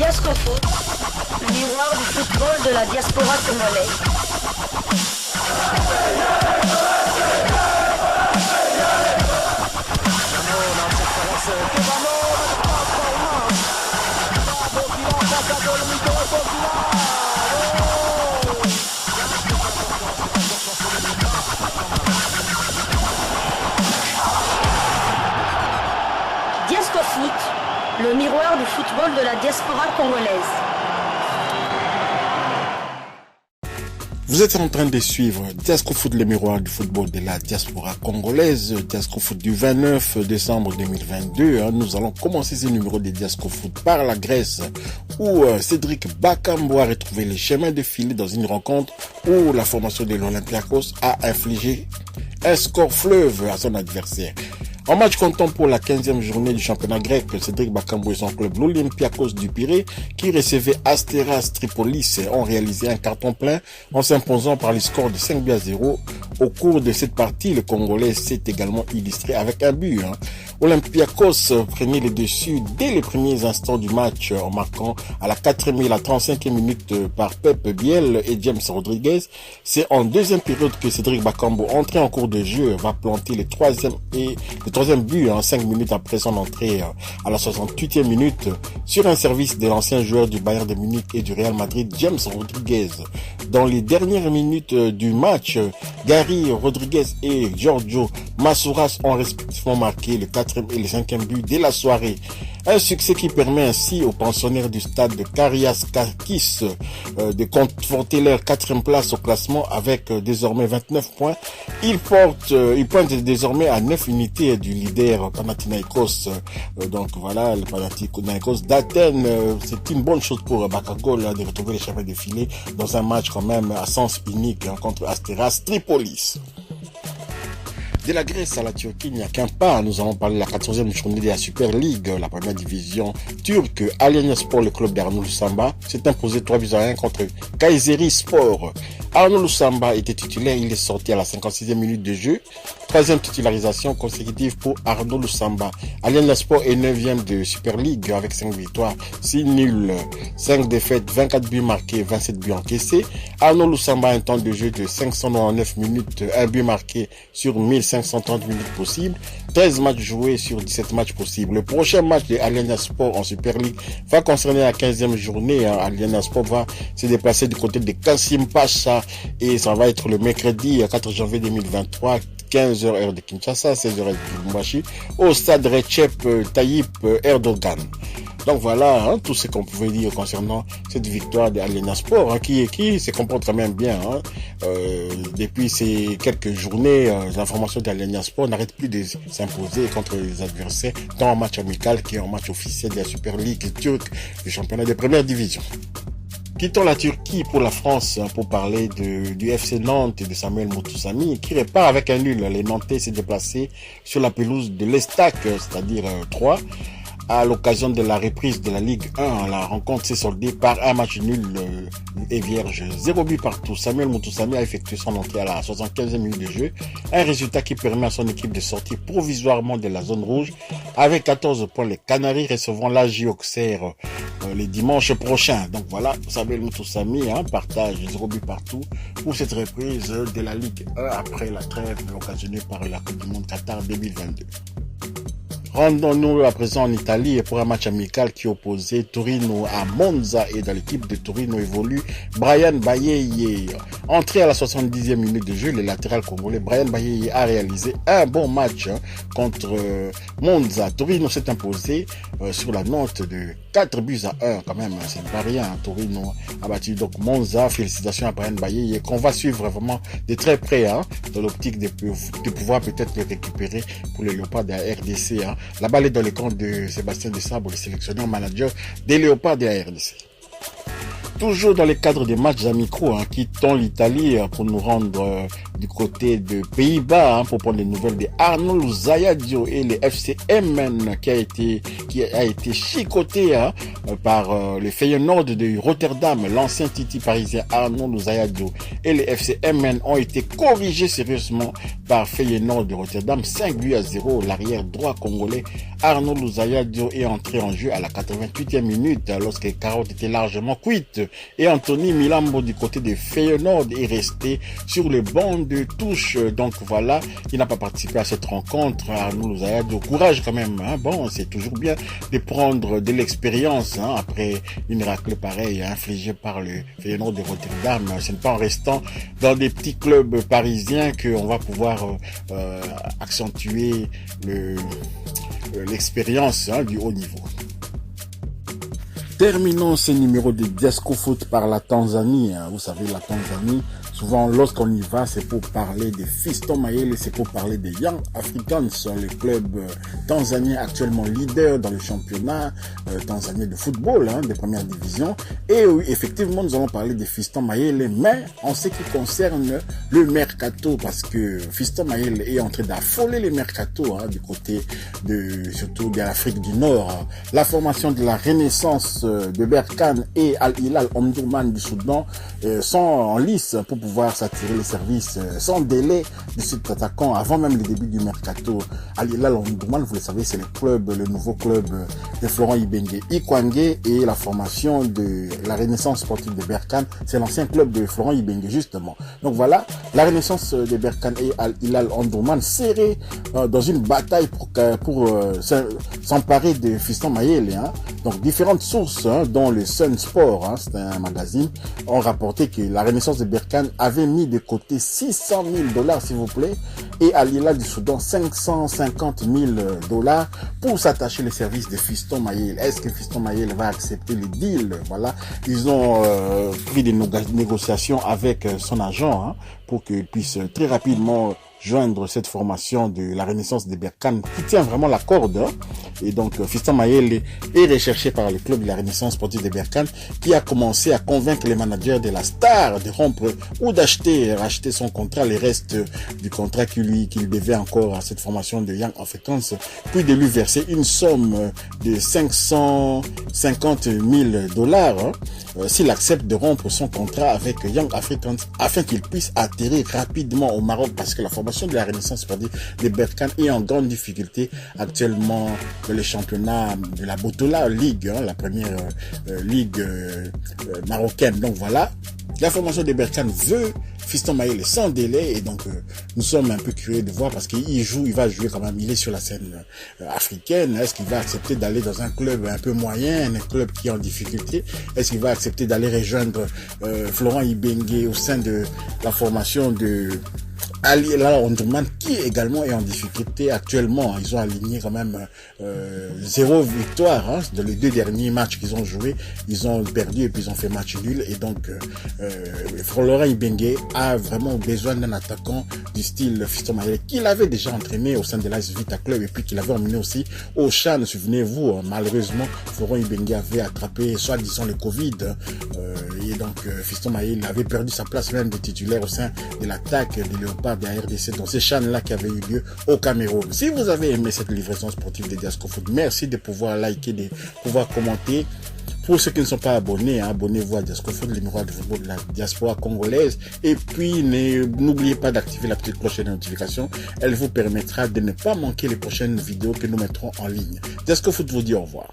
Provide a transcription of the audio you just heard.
Diascofoot, le miroir du football de la diaspora congolaise. Diascofoot, le miroir du football de la diaspora congolaise. Vous êtes en train de suivre Diascofoot, le miroir du football de la diaspora congolaise. Diascofoot du 29 décembre 2022. Nous allons commencer ce numéro de Diascofoot par la Grèce, où Cédric Bakambu a retrouvé les chemins de file dans une rencontre où la formation de l'Olympiakos a infligé un score fleuve à son adversaire. En match comptant pour la 15e journée du championnat grec, Cédric Bakambu et son club, l'Olympiakos du Pirée, qui recevait Asteras Tripolis, ont réalisé un carton plein en s'imposant par le score de 5-0. Au cours de cette partie, le Congolais s'est également illustré avec un but. Olympiakos prenait le dessus dès les premiers instants du match en marquant à la 4e et la 35e minute par Pep Biel et James Rodriguez. C'est en deuxième période que Cédric Bakambu, entré en cours de jeu, va planter le troisième but 5 minutes après son entrée à la 68e minute sur un service de l'ancien joueur du Bayern de Munich et du Real Madrid, James Rodriguez. Dans les dernières minutes du match, Gary Rodriguez et Giorgio Masouras ont respectivement marqué le 4e et le 5e but de la soirée. Un succès qui permet ainsi aux pensionnaires du stade de Kariakakis de conforter leur 4e place au classement avec désormais 29 points. Ils pointent désormais à 9 unités du leader Panathinaikos. Donc voilà, le Panathinaikos d'Athènes. C'est une bonne chose pour Bakagol de retrouver les chemins défilés dans un match quand même à sens unique contre Asteras Tripolis. De la Grèce à la Turquie, il n'y a qu'un pas. Nous allons parler de la 14e journée de la Super League, la première division turque. Alanyaspor, le club d'Arnaud Lusamba, s'est imposé 3-1 contre Kayserispor. Arnaud Lusamba était titulaire, il est sorti à la 56e minute de jeu. Troisième titularisation consécutive pour Arnaud Lusamba. Alanyaspor est 9e de Super League avec 5 victoires, 6 nuls, 5 défaites, 24 buts marqués, 27 buts encaissés. Arnaud Lusamba a un temps de jeu de 599 minutes, 1 but marqué sur 1530 minutes possibles, 13 matchs joués sur 17 matchs possibles. Le prochain match de Alanyaspor en Super League va concerner la 15e journée. Alanyaspor va se déplacer du côté de Kassim Pacha et ça va être le mercredi 4 janvier 2023, 15h heure de Kinshasa, 16h heure de Lubumbashi, au stade Recep Tayyip Erdogan. Donc voilà tout ce qu'on pouvait dire concernant cette victoire de Alanyaspor qui se comporte quand même bien. Depuis ces quelques journées, l'information d'Alanyaspor n'arrête plus de s'imposer contre les adversaires, tant en match amical qu'en match officiel de la Super League turque, du championnat de première division. Quittons la Turquie pour la France pour parler du FC Nantes et de Samuel Moutoussamy qui repart avec un nul. Les Nantais s'est déplacé sur la pelouse de l'Estac, c'est-à-dire 3. À l'occasion de la reprise de la Ligue 1, la rencontre s'est soldée par un match nul et vierge. 0 but partout. Samuel Moutoussamy a effectué son entrée à la 75e minute de jeu. Un résultat qui permet à son équipe de sortir provisoirement de la zone rouge avec 14 points. Les Canaries recevront l'AJ Auxerre les dimanches prochains. Donc voilà, Samuel Moutoussamy partage 0 but partout pour cette reprise de la Ligue 1 après la trêve occasionnée par la Coupe du Monde Qatar 2022. Rendons-nous à présent en Italie pour un match amical qui opposait Torino à Monza et dans l'équipe de Torino évolue Brian Bayeye. Entré à la 70e minute de jeu, le latéral congolais Brian Bayeye a réalisé un bon match contre Monza. Torino s'est imposé sur la note de 4 buts à 1 quand même, c'est pas rien. Torino a battu donc Monza. Félicitations à Brian Bayeye qu'on va suivre vraiment de très près dans l'optique de pouvoir peut-être le récupérer pour les Léopards de la RDC. La balle est dans les camps de Sébastien Desabre, le sélectionneur manager des Léopards de la RDC. Toujours dans le cadre des matchs amicaux, quittons l'Italie pour nous rendre du côté de Pays-Bas pour prendre des nouvelles de Arnaud Zayadio et le FC Emmen qui a été chicoté par le Feyenoord de Rotterdam. L'ancien Titi parisien Arnaud Zayadio et le FC Emmen ont été corrigés sérieusement par Feyenoord de Rotterdam. 5-0. L'arrière droit congolais Arnaud Zayadio est entré en jeu à la 88e minute lorsque les carottes étaient largement cuites et Anthony Milambo du côté de Feyenoord est resté sur le banc de touche. Donc voilà, il n'a pas participé à cette rencontre. Arnaud Zayadio, courage quand même. Bon, c'est toujours bien de prendre de l'expérience après une raclée pareille infligée par le Feyenoord de Rotterdam. Ce n'est pas en restant dans des petits clubs parisiens qu'on va pouvoir accentuer l'expérience du haut niveau. Terminons ce numéro de Diasco Foot par la Tanzanie. Vous savez, la Tanzanie, souvent lorsqu'on y va, c'est pour parler des Fiston Mayele, c'est pour parler des Young Africans, le club tanzanien actuellement leader dans le championnat tanzanien de football, des premières divisions. Et oui, effectivement, nous allons parler des Fiston Mayele, mais en ce qui concerne le mercato, parce que Fiston Mayele est en train d'affoler les mercato du côté surtout de l'Afrique du Nord. La formation de la Renaissance de Berkane et Al Hilal Omdurman du Soudan sont en lice pour pouvoir s'attirer les services sans délai de cet attaquant avant même le début du mercato. Al Hilal Omdurman, vous le savez, c'est le nouveau club de Florent Ibenge Ikwangé, et la formation de la Renaissance sportive de Berkane, c'est l'ancien club de Florent Ibenge justement. Donc voilà, la Renaissance de Berkane et Al Hilal Omdurman serrés dans une bataille pour s'emparer de Fiston Mayele. Donc différentes sources dont le Sun Sport, c'est un magazine, ont rapporté que la Renaissance de Berkane avait mis de côté $600,000 s'il vous plaît, et Al Hilal du Soudan $550,000 pour s'attacher les services de Fiston Mayele. Est-ce que Fiston Mayele va accepter le deal? Voilà, ils ont pris des négociations avec son agent pour qu'il puisse très rapidement joindre cette formation de la Renaissance de Berkane qui tient vraiment la corde. Et donc Fiston Mayele est recherché par le club de la Renaissance sportive de Berkane qui a commencé à convaincre les managers de la Star de rompre ou racheter son contrat, les restes du contrat qu'il devait encore à cette formation de Young Africans, puis de lui verser une somme de $550,000 s'il accepte de rompre son contrat avec Young Africans afin qu'il puisse atterrir rapidement au Maroc, parce que la formation de la Renaissance sportive de Berkane est en grande difficulté actuellement dans le championnat de la Botola League, la première ligue marocaine. Donc voilà, la formation de Berkane veut Fiston Mayele sans délai, et donc nous sommes un peu curieux de voir, parce qu'il va jouer quand même, il est sur la scène africaine. Est-ce qu'il va accepter d'aller dans un club un peu moyen, un club qui est en difficulté? Est-ce qu'il va accepter d'aller rejoindre Florent Ibenge au sein de la formation de Al Hilal Omdurman qui également est en difficulté actuellement? Ils ont aligné quand même 0 victoire dans les 2 derniers matchs qu'ils ont joués. Ils ont perdu et puis ils ont fait match nul, et donc Florent Ibenge a vraiment besoin d'un attaquant du style Fiston Mayele qu'il avait déjà entraîné au sein de l'AS Vita Club et puis qu'il avait emmené aussi au CHAN. Souvenez-vous, malheureusement Florent Ibenge avait attrapé soi-disant le Covid, et donc Fiston Mayele avait perdu sa place même de titulaire au sein de l'attaque des Léopards de la RDC dans ces CHAN-là qui avaient eu lieu au Cameroun. Si vous avez aimé cette livraison sportive de Diasco Foot, merci de pouvoir liker, de pouvoir commenter. Pour ceux qui ne sont pas abonnés, abonnez-vous à Diasco Foot, le miroir du football de la diaspora congolaise. Et puis, n'oubliez pas d'activer la petite cloche de notification. Elle vous permettra de ne pas manquer les prochaines vidéos que nous mettrons en ligne. Diasco Foot vous dit au revoir.